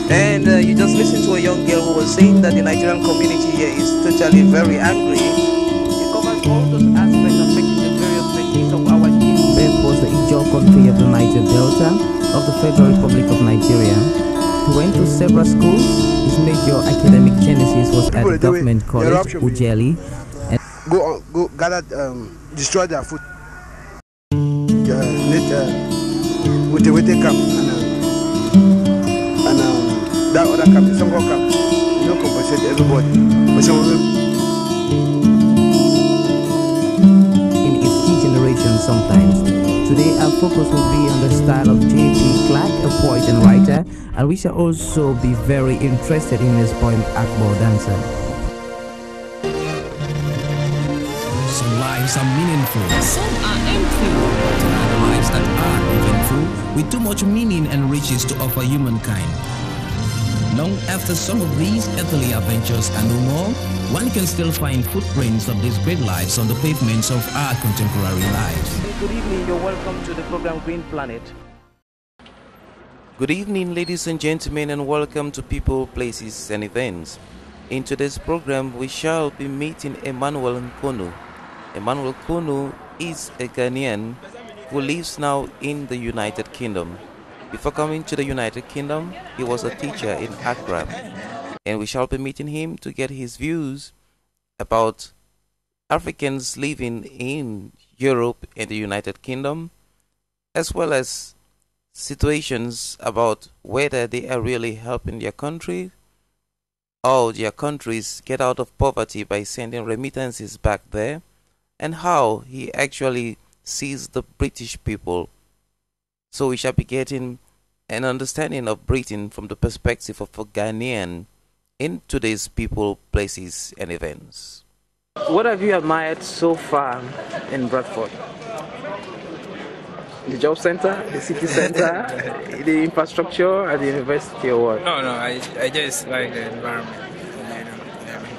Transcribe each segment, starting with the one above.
And you just listened to a young girl who was saying that the Nigerian community here is totally very angry. It covers all those aspects affecting the various regions of our people. Beth was the Ijaw country of the Niger Delta of the Federal Republic of Nigeria. He went to several schools. His major academic genesis was at the government college, Ujeli. And go gather, destroy their food. Motivated camp and that other camp, some more camp, you don't compensate everybody. In its key generation sometimes. Today our focus will be on the style of J.P. Clark, a poet and writer, and we shall also be very interested in his poem Akbar Dancer. Some lives are meaningful, some are empty. There are the lives that are eventful, with too much meaning and riches to offer humankind. Long after some of these earthly adventures are no more, one can still find footprints of these great lives on the pavements of our contemporary lives. Good evening, you're welcome to the program Green Planet. Good evening, ladies and gentlemen, and welcome to People, Places and Events. In today's program, we shall be meeting Emmanuel Nkonu. Emmanuel Nkonu is a Ghanaian who lives now in the United Kingdom. Before coming to the United Kingdom, he was a teacher in Accra, and we shall be meeting him to get his views about Africans living in Europe and the United Kingdom, as well as situations about whether they are really helping their country or their countries get out of poverty by sending remittances back there, and how he actually sees the British people. So we shall be getting an understanding of Britain from the perspective of a Ghanaian in today's People, Places and Events. What have you admired so far in Bradford? The job center, the city center, the infrastructure at the university, or what? No, I just like the environment.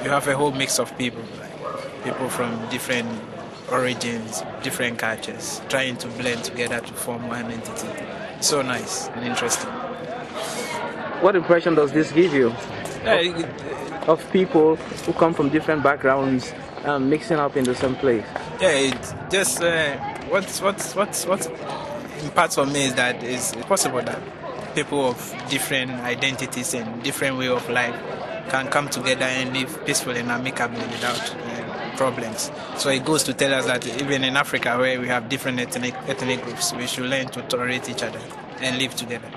You have a whole mix of people, like people from different origins, different cultures, trying to blend together to form one entity. So nice and interesting. What impression does this give you of people who come from different backgrounds mixing up in the same place? Yeah, it just what impacts on me is that it's possible that people of different identities and different way of life can come together and live peacefully and amicably without problems. So it goes to tell us that even in Africa, where we have different ethnic groups, we should learn to tolerate each other and live together.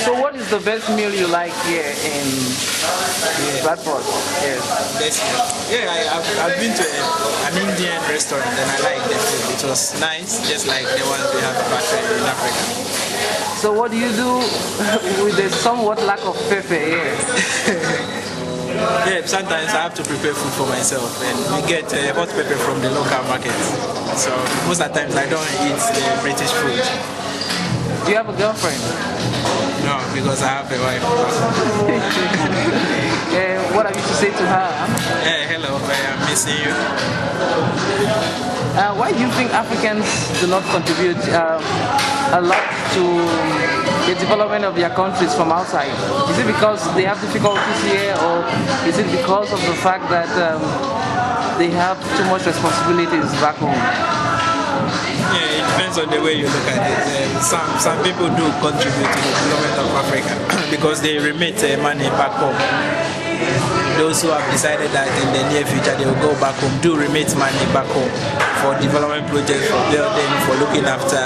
So what is the best meal you like here in Bradford? I've been to an Indian restaurant and I like the food. It was nice, just like the ones we have back in Africa. So what do you do with the somewhat lack of pepper here? Yeah, sometimes I have to prepare food for myself, and we get hot pepper from the local market. So most of the times I don't eat British food. Do you have a girlfriend? No, because I have a wife. What have you to say to her? Hello, I'm missing you. Why do you think Africans do not contribute a lot to the development of their countries from outside? Is it because they have difficulties here, or is it because of the fact that they have too much responsibilities back home? Yeah, it depends on the way you look at it. Some people do contribute to the development of Africa because they remit money back home. Those who have decided that in the near future they will go back home do remit money back home for development projects, for building, for looking after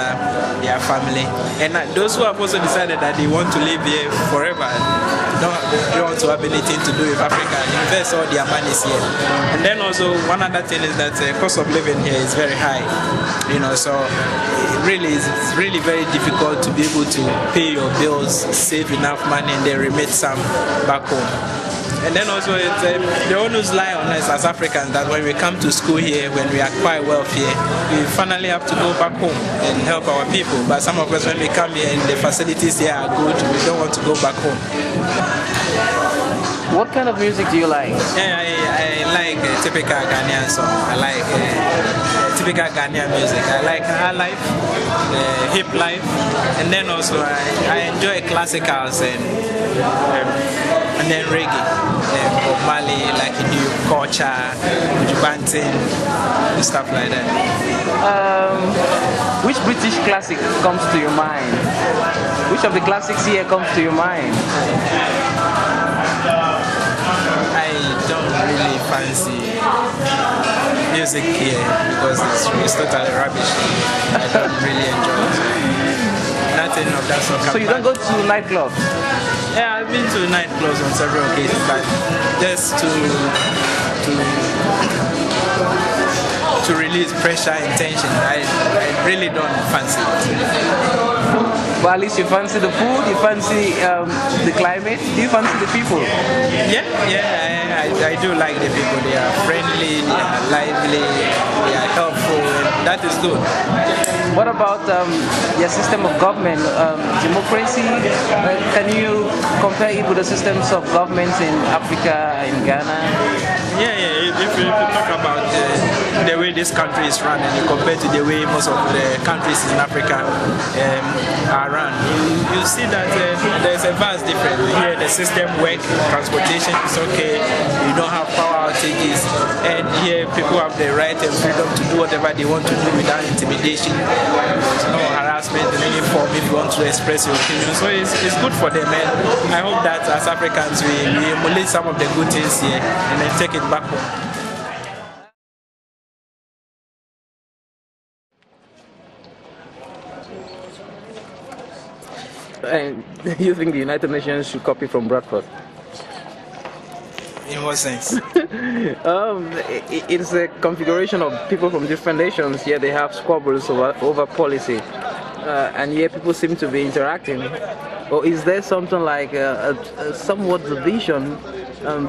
their family. And those who have also decided that they want to live here forever, don't want to have anything to do with Africa, invest all their money here. And then also one other thing is that the cost of living here is very high. So it's really very difficult to be able to pay your bills, save enough money, and then remit some back home. And then also the onus lie on us as Africans that when we come to school here, when we are quite wealthy, we finally have to go back home and help our people. But some of us, when we come here and the facilities here are good, we don't want to go back home. What kind of music do you like? Yeah, I like typical Ghanaian song. I like typical Ghanaian music. I like high life, hip life, and then also I enjoy classicals and then reggae. Bob Marley, like New Culture, Banting, and stuff like that. Which British classic comes to your mind? Which of the classics here comes to your mind? I don't really fancy music here because it's totally rubbish. I don't really enjoy it. Nothing of that sort. So you don't go to nightclubs? Yeah, I've been to nightclubs on several occasions, but just to release pressure and tension, I really don't fancy it. But at least you fancy the food, you fancy the climate, do you fancy the people? Yeah, I do like the people. They are friendly, they are lively, they are helpful, and that is good. What about your system of government, democracy? Can you compare it with the systems of governments in Africa, in Ghana? Yeah. If you talk about the way this country is run and you compare to the way most of the countries in Africa are run, you see that there's a vast difference. Here the system works, transportation is okay, you don't have power outages, and here people have the right and freedom to do whatever they want to do without intimidation. There's no harassment in any form if you want to express your opinion. So it's good for them, and I hope that as Africans we emulate some of the good things here and then take it back home. And you think the United Nations should copy from Bradford? In what sense? It's a configuration of people from different nations. Here they have squabbles over policy, and here people seem to be interacting. Or is there something like a somewhat division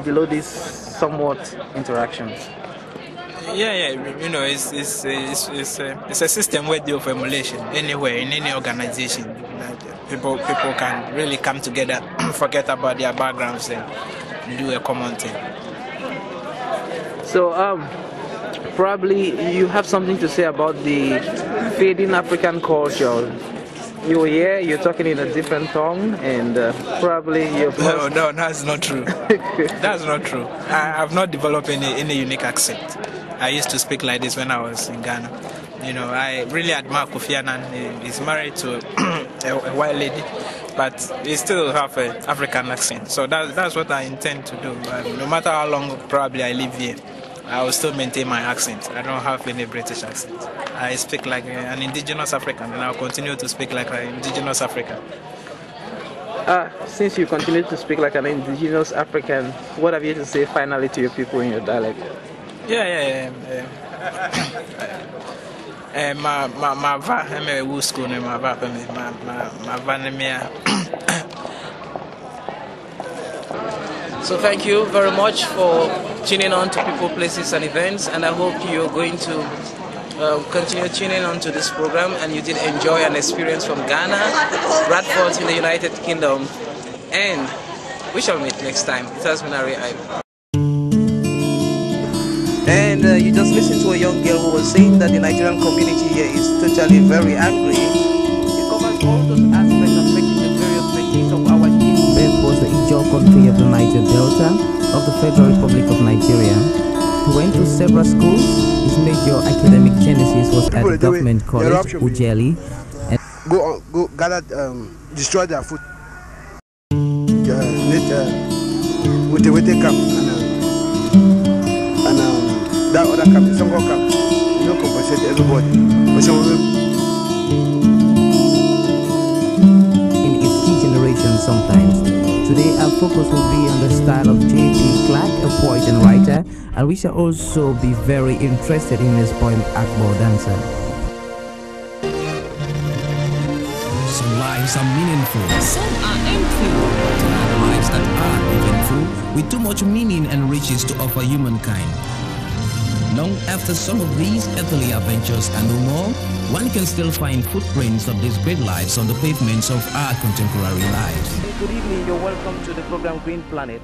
below this somewhat interaction? Yeah. You know, it's a system where they offer emulation anywhere in any organization. People can really come together, forget about their backgrounds, and do a common thing. So probably you have something to say about the fading African culture. You're here, you're talking in a different tongue, and probably you've No, that's not true. That's not true. I've not developed any unique accent. I used to speak like this when I was in Ghana. You know, I really admire Kofi Annan. He's married to a white lady, but he still have an African accent. So that's what I intend to do. No matter how long probably I live here, I will still maintain my accent. I don't have any British accent. I speak like an indigenous African, and I'll continue to speak like an indigenous African. Since you continue to speak like an indigenous African, what have you to say finally to your people in your dialect? Yeah. My va, I'm a woo school, and my va, So thank you very much for tuning on to People, Places and Events, and I hope you're going to continue tuning on to this program and you did enjoy an experience from Ghana, Bradford in the United Kingdom, and we shall meet next time. It has been Arrey Ivo. And you just listened to a young girl who was saying that the Nigerian community here is totally very angry. It covers all those aspects affecting the various techniques of our team. This was the Ijo country of the Niger Delta of the Federal Republic of Nigeria. He went to several schools. His major academic genesis was at the government college, Ujeli. And go gather, destroy their food. With the camp and that other camp, some camp, you don't compensate everybody. In its key generation sometimes. Today our focus will be on the style of J.P. Clark, a poet and writer, and we shall also be very interested in his poem Akbar Dancer. Some lives are meaningful, some are empty. There are lives that are eventful, with too much meaning and riches to offer humankind. Long after some of these earthly adventures are no more, one can still find footprints of these great lives on the pavements of our contemporary lives. Good evening, you're welcome to the program Green Planet.